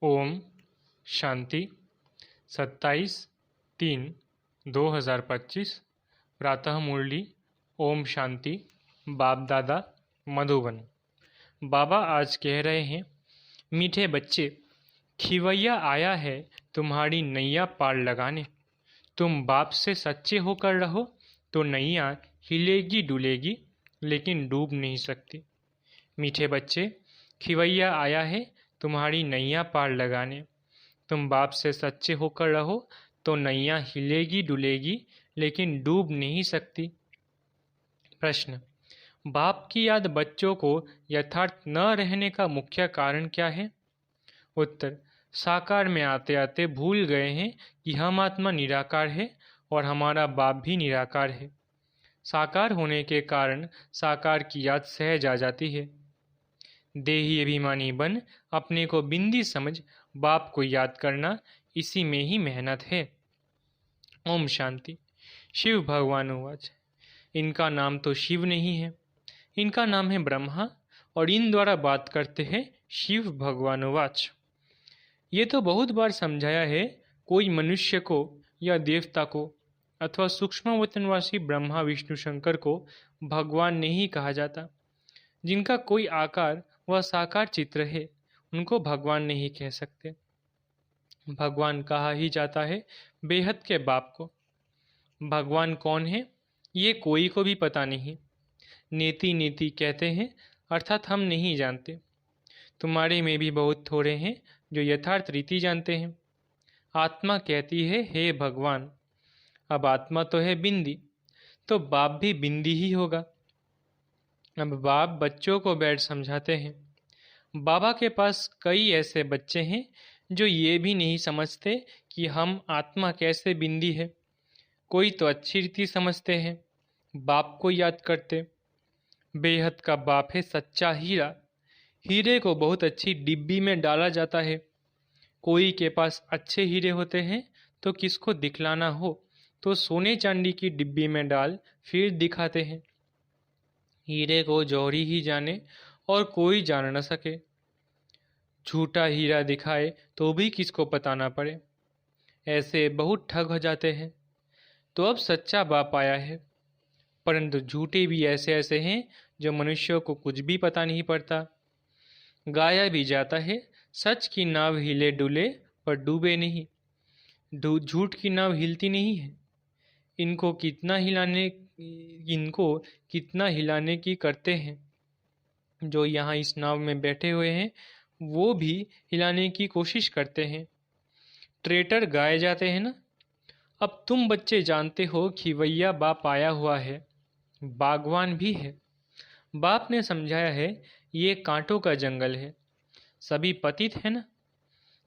ओम शांति 27/3/2025 प्रातः मुरली। ओम शांति। बाप दादा मधुबन। बाबा आज कह रहे हैं, मीठे बच्चे, खिवैया आया है तुम्हारी नैया पार लगाने। तुम बाप से सच्चे होकर रहो तो नैया हिलेगी डुलेगी लेकिन डूब नहीं सकती। मीठे बच्चे, खिवैया आया है तुम्हारी नैया पार लगाने। तुम बाप से सच्चे होकर रहो तो नैया हिलेगी डुलेगी लेकिन डूब नहीं सकती। प्रश्न: बाप की याद बच्चों को यथार्थ न रहने का मुख्य कारण क्या है? उत्तर: साकार में आते आते भूल गए हैं कि हम आत्मा निराकार है और हमारा बाप भी निराकार है। साकार होने के कारण साकार की याद सहज आ जाती है। देही अभिमानी बन अपने को बिंदी समझ बाप को याद करना, इसी में ही मेहनत है। ओम शांति। शिव भगवान उवाच, इनका नाम तो शिव नहीं है, इनका नाम है ब्रह्मा और इन द्वारा बात करते हैं शिव भगवान उवाच। ये तो बहुत बार समझाया है, कोई मनुष्य को या देवता को अथवा सूक्ष्म वतनवासी ब्रह्मा विष्णु शंकर को भगवान नहीं कहा जाता। जिनका कोई आकार व साकार चित्र है उनको भगवान नहीं कह सकते। भगवान कहा ही जाता है बेहद के बाप को। भगवान कौन है ये कोई को भी पता नहीं। नेति नेति कहते हैं अर्थात हम नहीं जानते। तुम्हारे में भी बहुत थोड़े हैं जो यथार्थ रीति जानते हैं। आत्मा कहती है हे भगवान। अब आत्मा तो है बिंदी, तो बाप भी बिंदी ही होगा। अब बाप बच्चों को बैठ समझाते हैं। बाबा के पास कई ऐसे बच्चे हैं जो ये भी नहीं समझते कि हम आत्मा कैसे बिंदी है। कोई तो अच्छी रीति समझते हैं, बाप को याद करते। बेहद का बाप है सच्चा हीरा। हीरे को बहुत अच्छी डिब्बी में डाला जाता है। कोई के पास अच्छे हीरे होते हैं तो किसको दिखलाना हो तो सोने चांदी की डिब्बी में डाल फिर दिखाते हैं। हीरे को जौहरी ही जाने और कोई जान न सके। झूठा हीरा दिखाए तो भी किसको पता ना पड़े। ऐसे बहुत ठग हो जाते हैं। तो अब सच्चा बाप आया है, परंतु झूठे भी ऐसे ऐसे हैं जो मनुष्यों को कुछ भी पता नहीं पड़ता। गाया भी जाता है, सच की नाव हिले डुले पर डूबे नहीं। झूठ की नाव हिलती नहीं है। इनको कितना हिलाने की करते हैं। जो यहाँ इस नाव में बैठे हुए हैं वो भी हिलाने की कोशिश करते हैं। ट्रेटर गाए जाते हैं ना। अब तुम बच्चे जानते हो खिवैया बाप आया हुआ है, बागवान भी है। बाप ने समझाया है ये कांटों का जंगल है, सभी पतित है ना।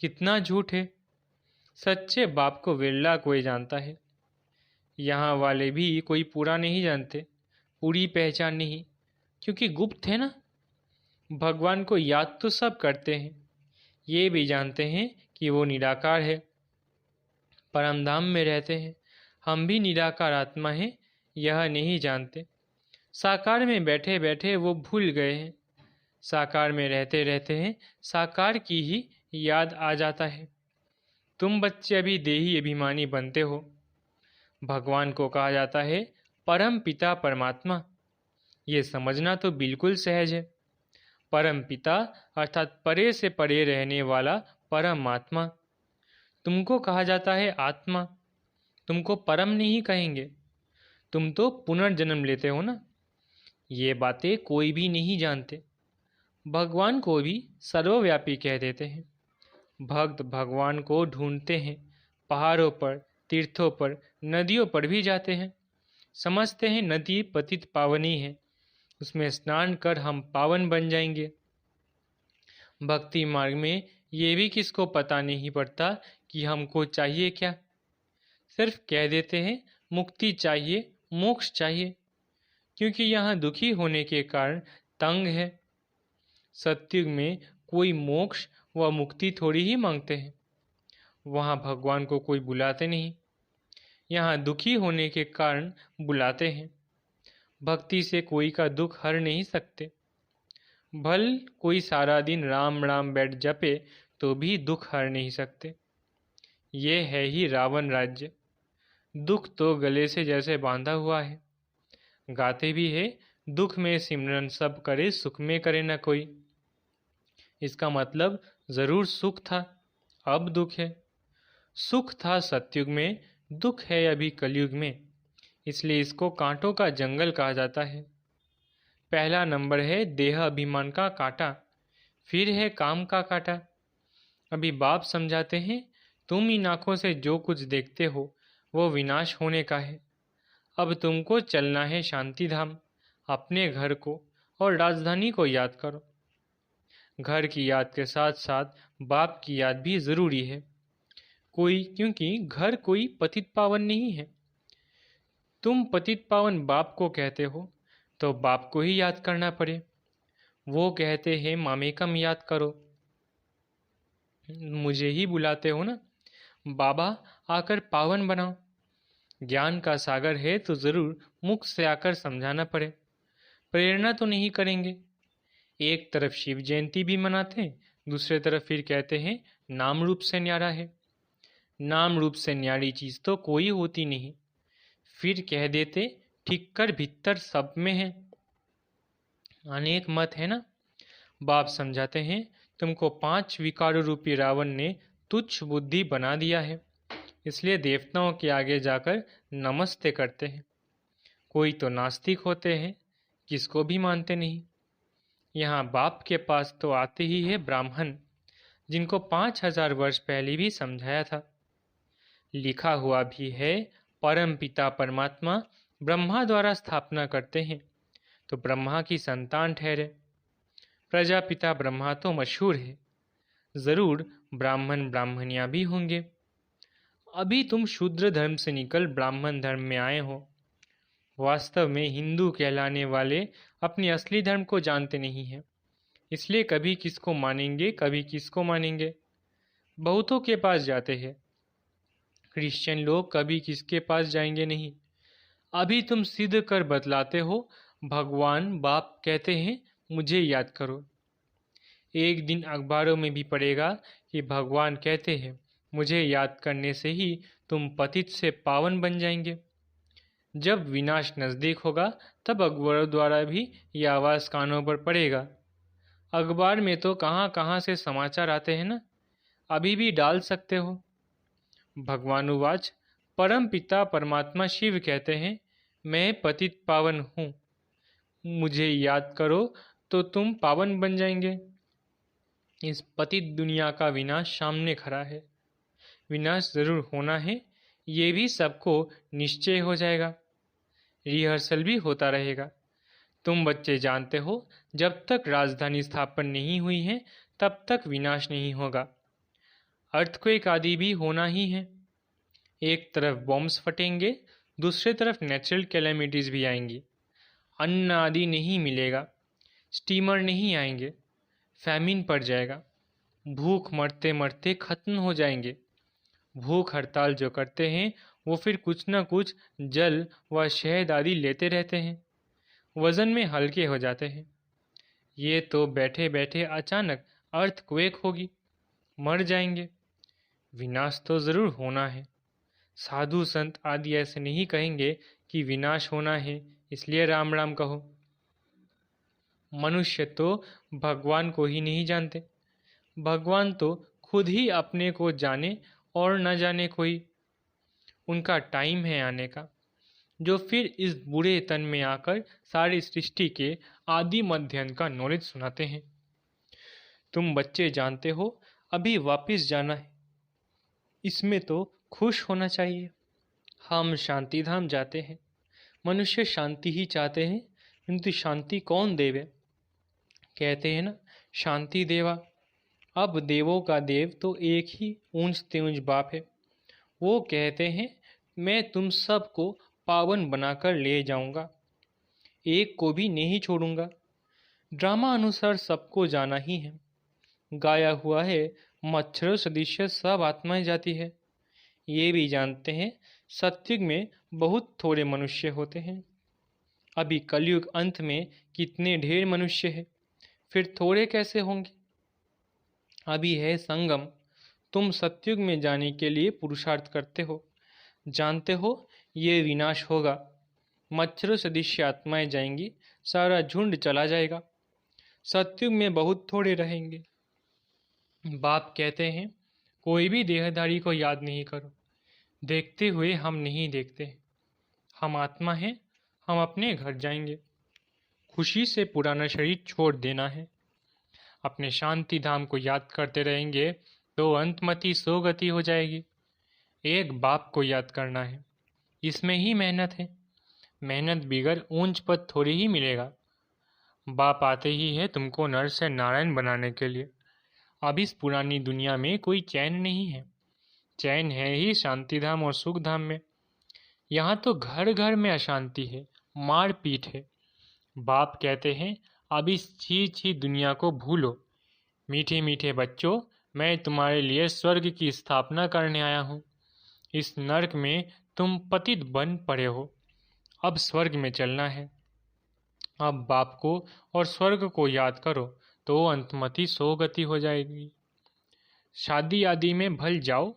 कितना झूठ है। सच्चे बाप को विरला कोई जानता है। यहाँ वाले भी कोई पूरा नहीं जानते, पूरी पहचान नहीं, क्योंकि गुप्त है ना। भगवान को याद तो सब करते हैं, ये भी जानते हैं कि वो निराकार है, परम धाम में रहते हैं। हम भी निराकार आत्मा हैं, यह नहीं जानते। साकार में बैठे बैठे वो भूल गए हैं। साकार में रहते रहते हैं साकार की ही याद आ जाता है। तुम बच्चे अभी देही अभिमानी बनते हो। भगवान को कहा जाता है परम पिता परमात्मा। ये समझना तो बिल्कुल सहज है। परम पिता अर्थात परे से परे रहने वाला परमात्मा। तुमको कहा जाता है आत्मा, तुमको परम नहीं कहेंगे। तुम तो पुनर्जन्म लेते हो ना। ये बातें कोई भी नहीं जानते। भगवान को भी सर्वव्यापी कह देते हैं। भक्त भगवान को ढूंढते हैं, पहाड़ों पर, तीर्थों पर, नदियों पर भी जाते हैं। समझते हैं नदी पतित पावनी है, उसमें स्नान कर हम पावन बन जाएंगे। भक्ति मार्ग में ये भी किसको पता नहीं पड़ता कि हमको चाहिए क्या। सिर्फ कह देते हैं मुक्ति चाहिए, मोक्ष चाहिए, क्योंकि यहाँ दुखी होने के कारण तंग है। सत्युग में कोई मोक्ष व मुक्ति थोड़ी ही मांगते हैं। वहाँ भगवान को कोई बुलाते नहीं, यहाँ दुखी होने के कारण बुलाते हैं। भक्ति से कोई का दुख हर नहीं सकते। भल कोई सारा दिन राम राम बैठ जपे तो भी दुख हर नहीं सकते। ये है ही रावण राज्य। दुख तो गले से जैसे बांधा हुआ है। गाते भी है, दुख में सिमरन सब करे, सुख में करे न कोई। इसका मतलब जरूर सुख था, अब दुख है। सुख था सतयुग में, दुख है अभी कलयुग में। इसलिए इसको कांटों का जंगल कहा जाता है। पहला नंबर है देह अभिमान का कांटा, फिर है काम का कांटा। अभी बाप समझाते हैं, तुम इन आंखों से जो कुछ देखते हो वो विनाश होने का है। अब तुमको चलना है शांति धाम। अपने घर को और राजधानी को याद करो। घर की याद के साथ साथ बाप की याद भी जरूरी है। क्योंकि घर कोई पतित पावन नहीं है। तुम पतित पावन बाप को कहते हो तो बाप को ही याद करना पड़े। वो कहते हैं मामेकम याद करो। मुझे ही बुलाते हो ना, बाबा आकर पावन बनाओ। ज्ञान का सागर है तो जरूर मुख से आकर समझाना पड़े। प्रेरणा तो नहीं करेंगे। एक तरफ शिव जयंती भी मनाते हैं, दूसरे तरफ फिर कहते हैं नाम रूप से न्यारा है। नाम रूप से न्यारी चीज तो कोई होती नहीं। फिर कह देते ठीक कर भीतर सब में है। अनेक मत है ना। बाप समझाते हैं तुमको 5 विकारों रूपी रावण ने तुच्छ बुद्धि बना दिया है। इसलिए देवताओं के आगे जाकर नमस्ते करते हैं। कोई तो नास्तिक होते हैं, किसको भी मानते नहीं। यहाँ बाप के पास तो आते ही है ब्राह्मण, जिनको 5000 वर्ष पहले भी समझाया था। लिखा हुआ भी है परम पिता परमात्मा ब्रह्मा द्वारा स्थापना करते हैं तो ब्रह्मा की संतान ठहरे। प्रजापिता ब्रह्मा तो मशहूर है, जरूर ब्राह्मण ब्राह्मणियां भी होंगे। अभी तुम शूद्र धर्म से निकल ब्राह्मण धर्म में आए हो। वास्तव में हिंदू कहलाने वाले अपने असली धर्म को जानते नहीं हैं। इसलिए कभी किसको मानेंगे, कभी किसको मानेंगे। बहुतों के पास जाते हैं। क्रिश्चियन लोग कभी किसके पास जाएंगे नहीं। अभी तुम सिद्ध कर बतलाते हो, भगवान बाप कहते हैं मुझे याद करो। एक दिन अखबारों में भी पढ़ेगा कि भगवान कहते हैं मुझे याद करने से ही तुम पतित से पावन बन जाएंगे। जब विनाश नज़दीक होगा तब अखबारों द्वारा भी यह आवाज़ कानों पर पड़ेगा। अखबार में तो कहाँ कहाँ से समाचार आते हैं ना, अभी भी डाल सकते हो। भगवानुवाच परम पिता परमात्मा शिव कहते हैं मैं पतित पावन हूँ, मुझे याद करो तो तुम पावन बन जाएंगे। इस पतित दुनिया का विनाश सामने खड़ा है। विनाश जरूर होना है, ये भी सबको निश्चय हो जाएगा। रिहर्सल भी होता रहेगा। तुम बच्चे जानते हो जब तक राजधानी स्थापन नहीं हुई है तब तक विनाश नहीं होगा। अर्थक्वेक आदि भी होना ही है। एक तरफ बॉम्ब्स फटेंगे, दूसरे तरफ नेचुरल कैलेमिटीज भी आएंगी। अन्न आदि नहीं मिलेगा, स्टीमर नहीं आएंगे, फैमिन पड़ जाएगा। भूख मरते मरते खत्म हो जाएंगे। भूख हड़ताल जो करते हैं वो फिर कुछ न कुछ जल व शहद आदि लेते रहते हैं, वजन में हल्के हो जाते हैं। ये तो बैठे बैठे अचानक अर्थक्वेक होगी, मर जाएंगे। विनाश तो जरूर होना है। साधु संत आदि ऐसे नहीं कहेंगे कि विनाश होना है इसलिए राम राम कहो। मनुष्य तो भगवान को ही नहीं जानते। भगवान तो खुद ही अपने को जाने और न जाने कोई। उनका टाइम है आने का, जो फिर इस बूढ़े तन में आकर सारी सृष्टि के आदि मध्य अंत का नॉलेज सुनाते हैं। तुम बच्चे जानते हो अभी वापस जाना है, इसमें तो खुश होना चाहिए। हम शांति धाम जाते हैं। मनुष्य शांति ही चाहते हैं, किंतु शांति कौन देवे। कहते हैं ना शांति देवा। अब देवों का देव तो एक ही ऊंच तेऊंच बाप है। वो कहते हैं मैं तुम सबको पावन बनाकर ले जाऊंगा, एक को भी नहीं छोड़ूंगा। ड्रामा अनुसार सबको जाना ही है। गाया हुआ है मच्छरों सदृश सब आत्माएं जाती है। ये भी जानते हैं सत्युग में बहुत थोड़े मनुष्य होते हैं। अभी कलयुग अंत में कितने ढेर मनुष्य हैं, फिर थोड़े कैसे होंगे। अभी है संगम। तुम सतयुग में जाने के लिए पुरुषार्थ करते हो, जानते हो ये विनाश होगा। मच्छरों सदृश आत्माएं जाएंगी, सारा झुंड चला जाएगा। सतयुग में बहुत थोड़े रहेंगे। बाप कहते हैं कोई भी देहधारी को याद नहीं करो। देखते हुए हम नहीं देखते। हम आत्मा हैं, हम अपने घर जाएंगे। खुशी से पुराना शरीर छोड़ देना है। अपने शांति धाम को याद करते रहेंगे तो अंतमति सोगति हो जाएगी। एक बाप को याद करना है, इसमें ही मेहनत है। मेहनत बिगर ऊंच पद थोड़ी ही मिलेगा। बाप आते ही है तुमको नर से नारायण बनाने के लिए। अब इस पुरानी दुनिया में कोई चैन नहीं है। चैन है ही शांति धाम और सुख धाम में। यहाँ तो घर घर में अशांति है, मार पीट है। बाप कहते हैं अब इस छी छी दुनिया को भूलो। मीठे मीठे बच्चों, मैं तुम्हारे लिए स्वर्ग की स्थापना करने आया हूँ। इस नरक में तुम पतित बन पड़े हो, अब स्वर्ग में चलना है। अब बाप को और स्वर्ग को याद करो तो अंतमति सोगति हो जाएगी। शादी आदि में भल जाओ,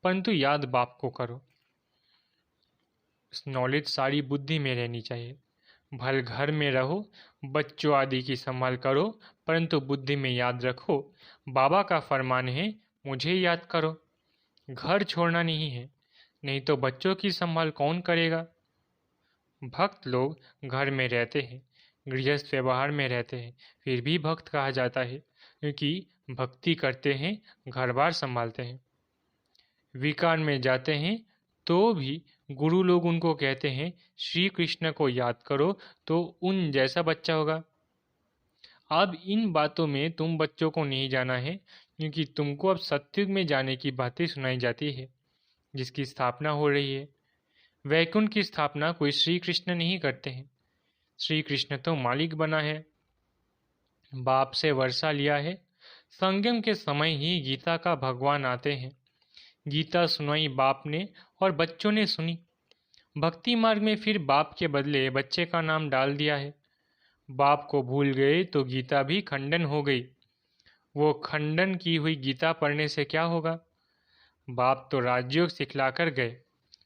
परंतु याद बाप को करो। नॉलेज सारी बुद्धि में रहनी चाहिए। भल घर में रहो, बच्चों आदि की संभाल करो, परंतु बुद्धि में याद रखो बाबा का फरमान है मुझे याद करो। घर छोड़ना नहीं है, नहीं तो बच्चों की संभाल कौन करेगा। भक्त लोग घर में रहते हैं, गृहस्थ व्यवहार में रहते हैं, फिर भी भक्त कहा जाता है, क्योंकि भक्ति करते हैं, घर बार संभालते हैं। विकार में जाते हैं तो भी गुरु लोग उनको कहते हैं श्री कृष्ण को याद करो तो उन जैसा बच्चा होगा। अब इन बातों में तुम बच्चों को नहीं जाना है, क्योंकि तुमको अब सतयुग में जाने की बातें सुनाई जाती है, जिसकी स्थापना हो रही है। वैकुंठ की स्थापना कोई श्री कृष्ण नहीं करते हैं। श्री कृष्ण तो मालिक बना है, बाप से वर्षा लिया है। संगम के समय ही गीता का भगवान आते हैं। गीता सुनाई बाप ने और बच्चों ने सुनी। भक्ति मार्ग में फिर बाप के बदले बच्चे का नाम डाल दिया है। बाप को भूल गए तो गीता भी खंडन हो गई। वो खंडन की हुई गीता पढ़ने से क्या होगा। बाप तो राजयोग सिखलाकर गए,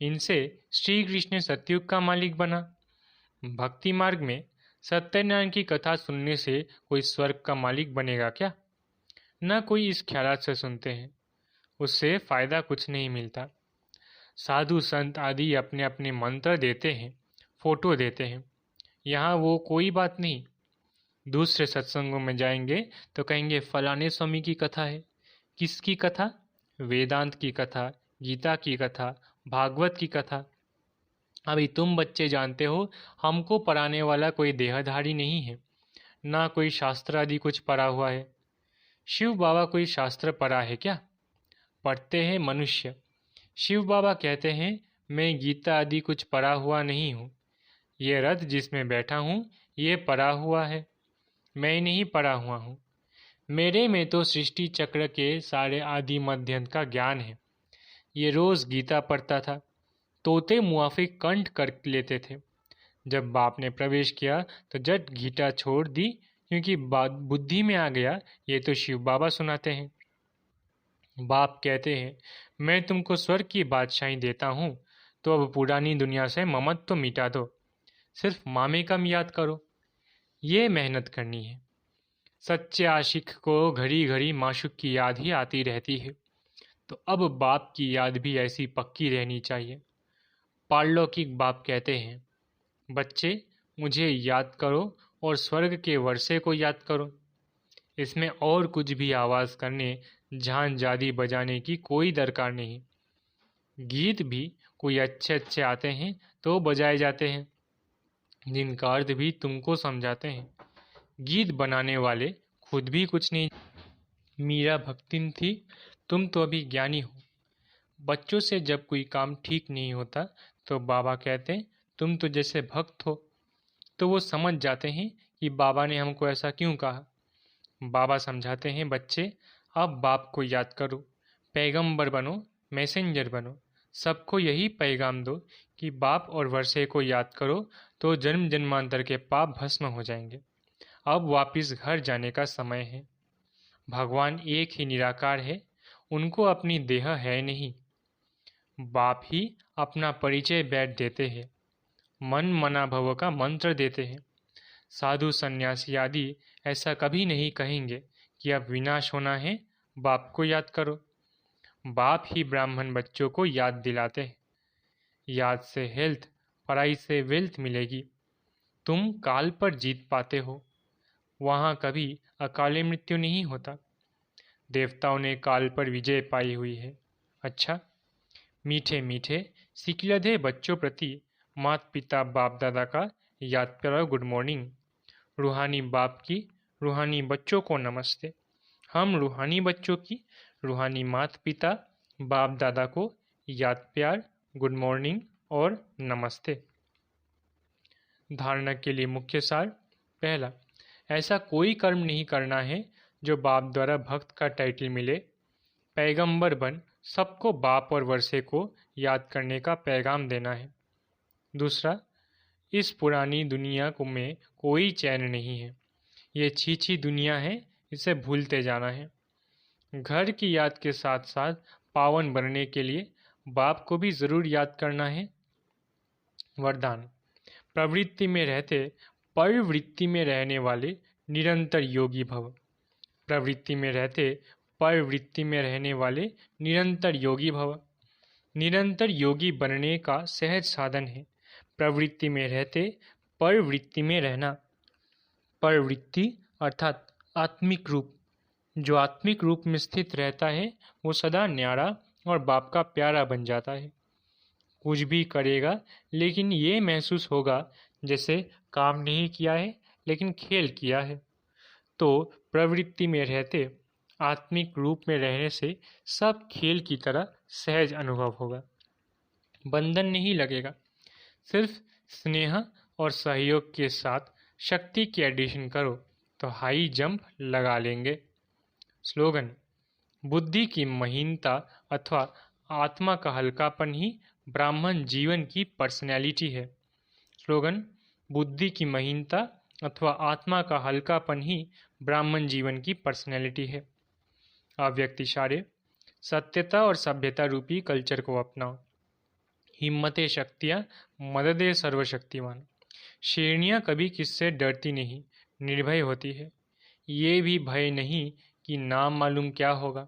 इनसे श्री कृष्ण सतयुग का मालिक बना। भक्ति मार्ग में सत्यनारायण की कथा सुनने से कोई स्वर्ग का मालिक बनेगा क्या। न कोई इस ख्याल से सुनते हैं, उससे फायदा कुछ नहीं मिलता। साधु संत आदि अपने अपने मंत्र देते हैं, फोटो देते हैं, यहाँ वो कोई बात नहीं। दूसरे सत्संगों में जाएंगे तो कहेंगे फलाने स्वामी की कथा है। किसकी कथा? वेदांत की कथा, गीता की कथा, भागवत की कथा। अभी तुम बच्चे जानते हो हमको पढ़ाने वाला कोई देहधारी नहीं है, ना कोई शास्त्र आदि कुछ पढ़ा हुआ है। शिव बाबा कोई शास्त्र पढ़ा है क्या? पढ़ते हैं मनुष्य। शिव बाबा कहते हैं मैं गीता आदि कुछ पढ़ा हुआ नहीं हूँ। ये रथ जिसमें बैठा हूँ ये पढ़ा हुआ है, मैं नहीं पढ़ा हुआ हूँ। मेरे में तो सृष्टि चक्र के सारे आदि मध्यांत का ज्ञान है। ये रोज़ गीता पढ़ता था, तोते मुआफिक कंठ कर लेते थे। जब बाप ने प्रवेश किया तो जट गीता छोड़ दी, क्योंकि बात बुद्धि में आ गया ये तो शिव बाबा सुनाते हैं। बाप कहते हैं मैं तुमको स्वर्ग की बादशाही देता हूँ, तो अब पुरानी दुनिया से ममत्व तो मिटा दो, सिर्फ मामे कम याद करो। ये मेहनत करनी है। सच्चे आशिक को घड़ी घड़ी माशूक की याद ही आती रहती है, तो अब बाप की याद भी ऐसी पक्की रहनी चाहिए। पारलौकिक बाप कहते हैं बच्चे मुझे याद करो और स्वर्ग के वर्षे को याद करो। इसमें और कुछ भी आवाज़ करने, झांझ आदि बजाने की कोई दरकार नहीं। गीत भी कोई अच्छे अच्छे आते हैं तो बजाए जाते हैं, जिनका अर्थ भी तुमको समझाते हैं। गीत बनाने वाले खुद भी कुछ नहीं। मीरा भक्तिन थी, तुम तो अभी ज्ञानी हो। बच्चों से जब कोई काम ठीक नहीं होता तो बाबा कहते हैं तुम तो जैसे भक्त हो, तो वो समझ जाते हैं कि बाबा ने हमको ऐसा क्यों कहा। बाबा समझाते हैं बच्चे अब बाप को याद करो, पैगंबर बनो, मैसेंजर बनो। सबको यही पैगाम दो कि बाप और वर्षे को याद करो तो जन्म जन्मांतर के पाप भस्म हो जाएंगे। अब वापिस घर जाने का समय है। भगवान एक ही निराकार है, उनको अपनी देह है नहीं। बाप ही अपना परिचय बैठ देते हैं, मन मना भव का मंत्र देते हैं। साधु सन्यासी आदि ऐसा कभी नहीं कहेंगे कि अब विनाश होना है, बाप को याद करो। बाप ही ब्राह्मण बच्चों को याद दिलाते हैं, याद से हेल्थ, पढ़ाई से वेल्थ मिलेगी। तुम काल पर जीत पाते हो, वहाँ कभी अकाले मृत्यु नहीं होता। देवताओं ने काल पर विजय पाई हुई है। अच्छा, मीठे मीठे सिकलधे बच्चों प्रति माता पिता बाप दादा का याद करो गुड मॉर्निंग। रूहानी बाप की रूहानी बच्चों को नमस्ते। हम रूहानी बच्चों की रूहानी माता पिता बाप दादा को याद प्यार गुड मॉर्निंग और नमस्ते। धारणा के लिए मुख्य सार। पहला, ऐसा कोई कर्म नहीं करना है जो बाप द्वारा भक्त का टाइटल मिले। पैगंबर बन सबको बाप और वर्षे को याद करने का पैगाम देना है। दूसरा, इस पुरानी दुनिया को में कोई चैन नहीं है, ये छीछी दुनिया है, इसे भूलते जाना है। घर की याद के साथ साथ पावन बनने के लिए बाप को भी ज़रूर याद करना है। वरदान, प्रवृत्ति में रहते प्रवृत्ति में रहने वाले निरंतर योगी भव। प्रवृत्ति में रहते प्रवृत्ति में रहने वाले निरंतर योगी भव। निरंतर योगी बनने का सहज साधन है प्रवृत्ति में रहते प्रवृत्ति में रहना। प्रवृत्ति अर्थात आत्मिक रूप, जो आत्मिक रूप में स्थित रहता है वो सदा न्यारा और बाप का प्यारा बन जाता है। कुछ भी करेगा लेकिन ये महसूस होगा जैसे काम नहीं किया है लेकिन खेल किया है। तो प्रवृत्ति में रहते आत्मिक रूप में रहने से सब खेल की तरह सहज अनुभव होगा, बंधन नहीं लगेगा। सिर्फ स्नेह और सहयोग के साथ शक्ति की एडिशन करो तो हाई जंप लगा लेंगे। स्लोगन, बुद्धि की महीनता अथवा आत्मा का हल्कापन ही ब्राह्मण जीवन की पर्सनैलिटी है। स्लोगन, बुद्धि की महीनता अथवा आत्मा का हल्कापन ही ब्राह्मण जीवन की पर्सनैलिटी है। अव्यक्त इशारे, सत्यता और सभ्यता रूपी कल्चर को अपनाओ। हिम्मते शक्तियाँ मददे सर्वशक्तिमान। शेरनियाँ कभी किससे डरती नहीं, निर्भय होती है। ये भी भय नहीं कि नाम मालूम क्या होगा।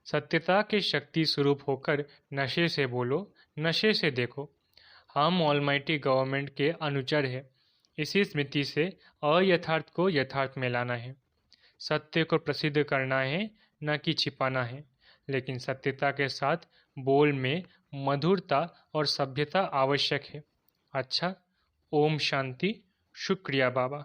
सत्यता के शक्ति स्वरूप होकर नशे से बोलो, नशे से देखो। हम ऑलमाइटी गवर्नमेंट के अनुचर हैं। इसी स्मृति से अयथार्थ को यथार्थ में लाना है। सत्य को प्रसिद्ध करना है, न कि छिपाना है। लेकिन सत्यता के साथ बोल में मधुरता और सभ्यता आवश्यक है। अच्छा, ओम शांति। शुक्रिया बाबा।